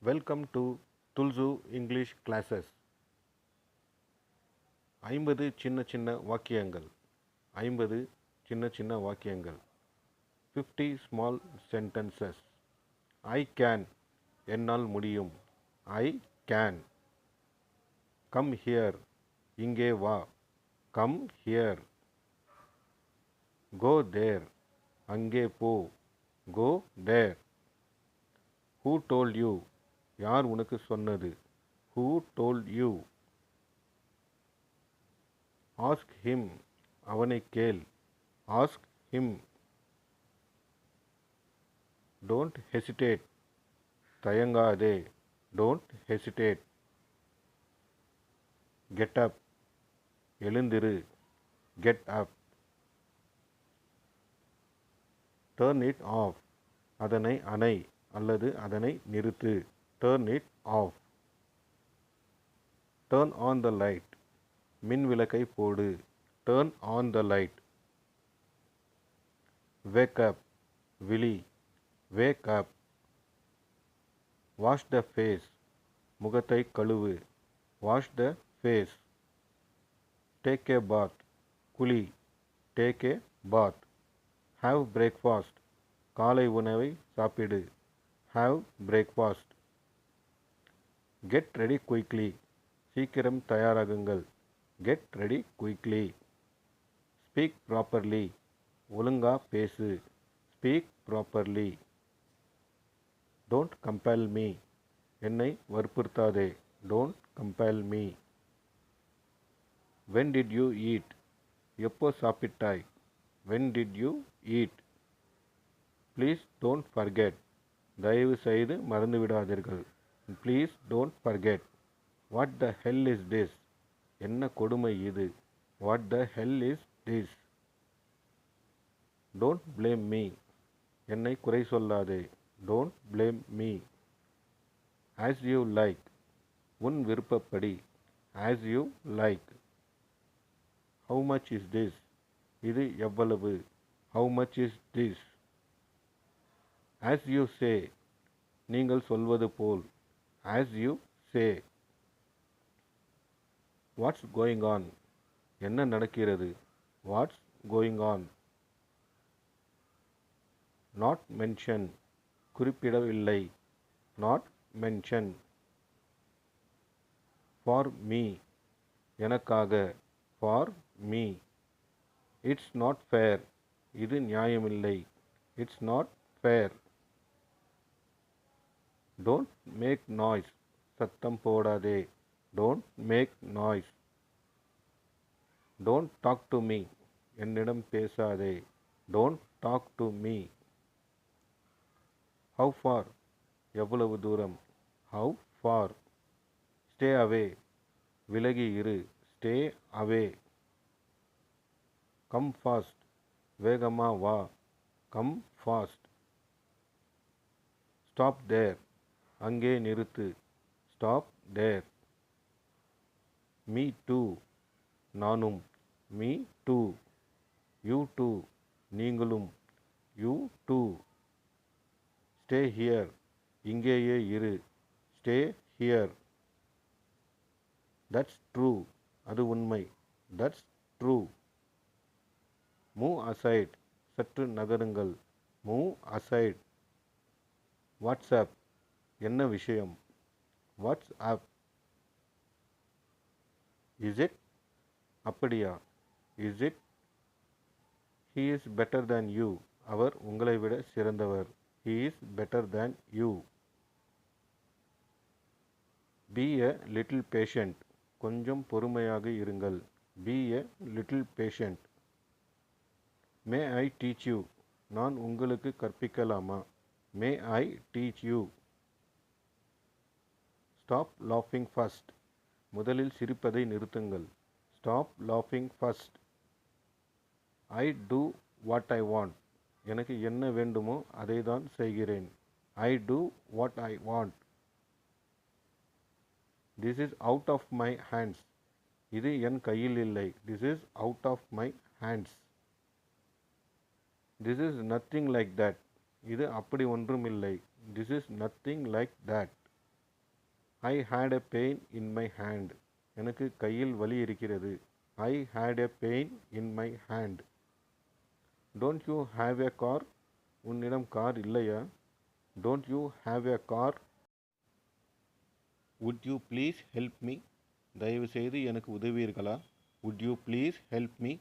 Welcome to Tulsi English classes. 50 சின்ன சின்ன வாக்கியங்கள். 50 சின்ன சின்ன வாக்கியங்கள். 50 ஸ்மால் சென்டென்சஸ். ஐ கேன், என்னால் முடியும். I can. கம் ஹியர், இங்கே வா. Come here. கோ தேர், அங்கே போ. Go there. Who told you, யார் உனக்கு சொன்னது? Who told you? Ask him, அவனை கேள். Ask him. டோன்ட் ஹெசிடேட், தயங்காதே. Don't hesitate. கெட் அப், எழுந்திரு. Get up. Turn it off, அதனை அணை அல்லது அதனை நிறுத்து. Turn it off. Turn on the light. மின் விளக்கை போடு. Turn on the light. Wake up. விழி. Wake up. Wash the face. முகத்தை கழுவு. Wash the face. Take a bath. குளி. Take a bath. Have breakfast. காலை உணவை சாப்பிடு. Have breakfast. Get ready quickly, சீக்கிரம் தயாராகுங்கள். Get ready quickly. Speak properly, ஒழுங்கா பேசு. Speak properly. Don't compel me, என்னை வற்புறுத்தாதே. Don't compel me. When did you eat, எப்போ சாப்பிட்டாய்? When did you eat? Please don't forget, தயவு செய்து மறந்துவிடாதீர்கள். Please don't forget. What the hell is this? என்ன கொடுமை இது? What the hell is this? Don't blame me. என்னை குறை சொல்லாதே. Don't blame me. As you like. உன் விருப்பப்படி. As you like. How much is this? இது எவ்வளவு? How much is this? As you say. நீங்கள் சொல்வது போல். As you say. What's going on? என்ன நடக்கிறது? What's going on? Not mention. குறிப்பிடவில்லை. Not mention. For me. எனக்காக. For me. It's not fair. இது நியாயமில்லை. It's not fair. Don't make noise. சத்தம் போடாதே. Don't make noise. Don't talk to me. என்னிடம் பேசாதே. Don't talk to me. How far? எவ்வளவு தூரம்? How far? Stay away. விலகி இரு. Stay away. Come fast. வேகமா வா. Come fast. Stop there. அங்கே நிறுத்து. Stop there. Me too. நானும். Me too. You too. நீங்களும். You too. Stay here. இங்கேயே இரு. Stay here. That's true. அது உண்மை. That's true. Move aside. சற்று நகருங்கள். Move aside. What's up? என்ன விஷயம்? What's up? Is it? அப்படியா? Is it? He is better than you. அவர் உங்களை விட சிறந்தவர். He is better than you. Be a little patient. கொஞ்சம் பொறுமையாக இருங்கள். Be a little patient. May I teach you? நான் உங்களுக்கு கற்பிக்கலாமா? May I teach you? Stop laughing first. முதலில் சிரிப்பதை நிறுத்துங்கள். Stop laughing first. I do what I want. எனக்கு என்ன வேண்டுமோ அதை தான் செய்கிறேன். I do what I want. This is out of my hands. இது என் கையில் இல்லை. This is out of my hands. This is nothing like that. இது அப்படி ஒன்றும் இல்லை. This is nothing like that. I had a pain in my hand. எனக்கு கையில் வலி இருக்கிறது. I had a pain in my hand. Don't you have a car? உன்னிடம் car இல்லையா? Don't you have a car? Would you please help me? தயவுசெய்து எனக்கு உதவுவீர்களா? Would you please help me?